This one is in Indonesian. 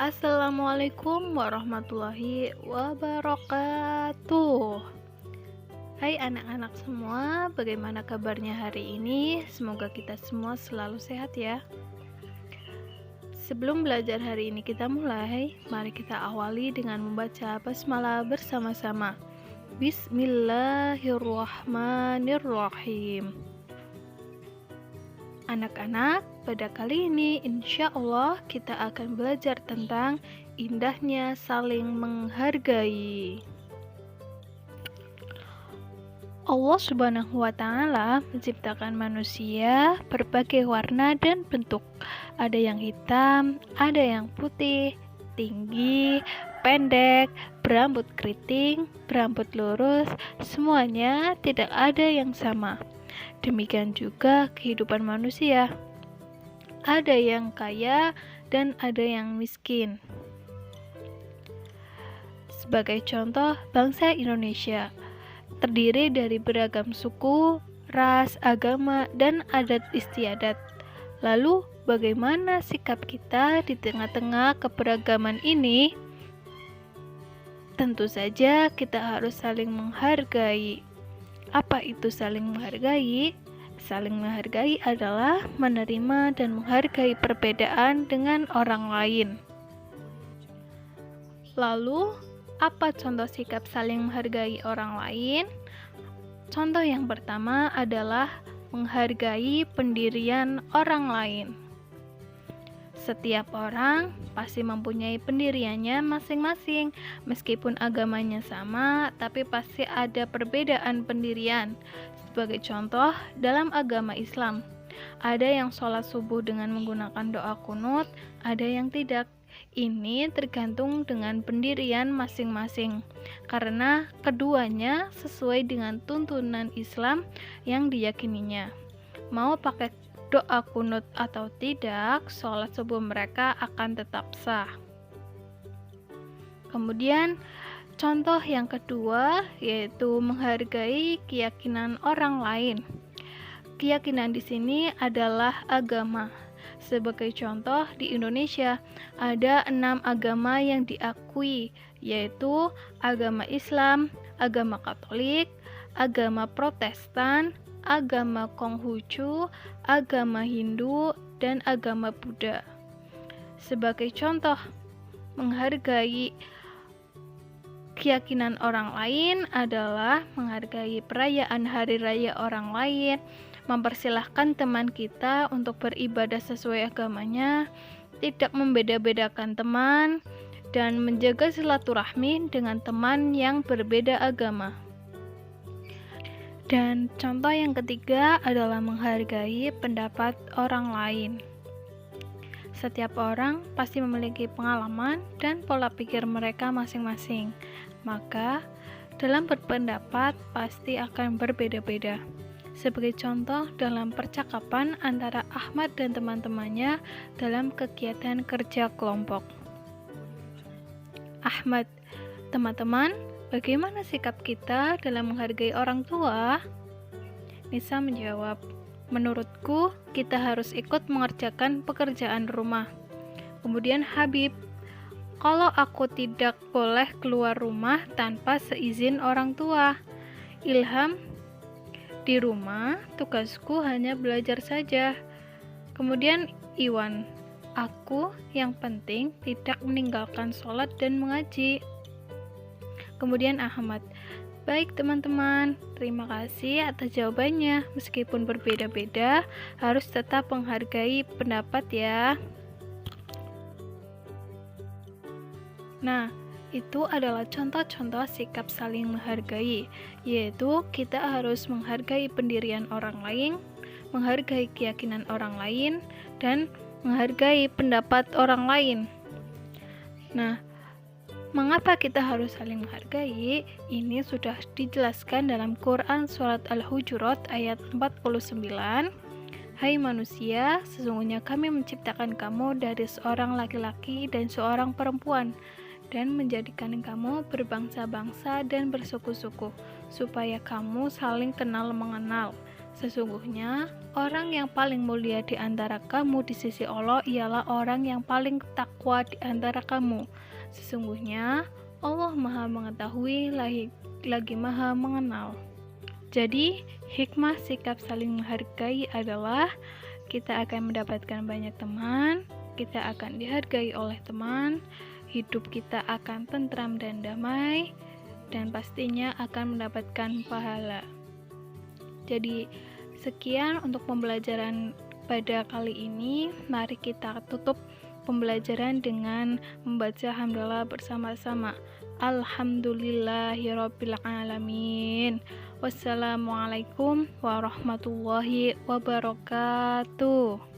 Assalamualaikum warahmatullahi wabarakatuh. Hai anak-anak semua, bagaimana kabarnya hari ini? Semoga kita semua selalu sehat ya. Sebelum belajar hari ini kita mulai, mari kita awali dengan membaca basmalah bersama-sama. Bismillahirrahmanirrahim. Anak-anak, pada kali ini insya Allah kita akan belajar tentang indahnya saling menghargai. Allah Subhanahu wa Ta'ala menciptakan manusia berbagai warna dan bentuk. Ada yang hitam, ada yang putih, tinggi, pendek, berambut keriting, berambut lurus, semuanya tidak ada yang sama. Demikian juga kehidupan manusia. Ada yang kaya dan ada yang miskin. Sebagai contoh, bangsa Indonesia terdiri dari beragam suku, ras, agama, dan adat istiadat. Lalu, bagaimana sikap kita di tengah-tengah keberagaman ini? Tentu saja kita harus saling menghargai. Apa itu saling menghargai? Saling menghargai adalah menerima dan menghargai perbedaan dengan orang lain. Lalu, apa contoh sikap saling menghargai orang lain? Contoh yang pertama adalah menghargai pendirian orang lain. Setiap orang pasti mempunyai pendiriannya masing-masing. Meskipun agamanya sama, tapi pasti ada perbedaan pendirian. Sebagai contoh, dalam agama Islam, ada yang sholat subuh dengan menggunakan doa kunut, ada yang tidak. Ini tergantung dengan pendirian masing-masing, karena keduanya sesuai dengan tuntunan Islam yang diyakininya. Mau pakai doa kunut atau tidak, sholat subuh mereka akan tetap sah. Kemudian, contoh yang kedua yaitu menghargai keyakinan orang lain. Keyakinan di sini adalah agama. Sebagai contoh, di Indonesia ada 6 agama yang diakui, yaitu agama Islam, agama Katolik, agama Protestan, agama Konghucu, agama Hindu, dan agama Buddha. Sebagai contoh, menghargai keyakinan orang lain adalah menghargai perayaan hari raya orang lain, mempersilahkan teman kita untuk beribadah sesuai agamanya, tidak membeda-bedakan teman, dan menjaga silaturahmi dengan teman yang berbeda agama. Dan contoh yang ketiga adalah menghargai pendapat orang lain. Setiap orang pasti memiliki pengalaman dan pola pikir mereka masing-masing. Maka, dalam berpendapat pasti akan berbeda-beda. Sebagai contoh dalam percakapan antara Ahmad dan teman-temannya dalam kegiatan kerja kelompok. Ahmad, teman-teman, bagaimana sikap kita dalam menghargai orang tua? Nisa menjawab, menurutku kita harus ikut mengerjakan pekerjaan rumah. Kemudian Habib, kalau aku tidak boleh keluar rumah tanpa seizin orang tua. Ilham, di rumah tugasku hanya belajar saja. Kemudian Iwan, aku yang penting tidak meninggalkan sholat dan mengaji. Kemudian Ahmad, baik teman-teman, terima kasih atas jawabannya. Meskipun berbeda-beda, harus tetap menghargai pendapat ya. Nah, itu adalah contoh-contoh sikap saling menghargai, yaitu kita harus menghargai pendirian orang lain, menghargai keyakinan orang lain, dan menghargai pendapat orang lain. Nah, mengapa kita harus saling menghargai? Ini sudah dijelaskan dalam Quran Surat Al-Hujurat ayat 49. Hai manusia, sesungguhnya kami menciptakan kamu dari seorang laki-laki dan seorang perempuan, dan menjadikan kamu berbangsa-bangsa dan bersuku-suku, supaya kamu saling kenal mengenal. Sesungguhnya, orang yang paling mulia di antara kamu di sisi Allah ialah orang yang paling takwa di antara kamu. Sesungguhnya, Allah Maha Mengetahui lagi Maha Mengenal. Jadi, hikmah sikap saling menghargai adalah kita akan mendapatkan banyak teman, kita akan dihargai oleh teman, hidup kita akan tentram dan damai, dan pastinya akan mendapatkan pahala. Jadi, sekian untuk pembelajaran pada kali ini. Mari kita tutup pembelajaran dengan membaca hamdalah bersama-sama. Alhamdulillahirabbil alamin. Wassalamualaikum warahmatullahi wabarakatuh.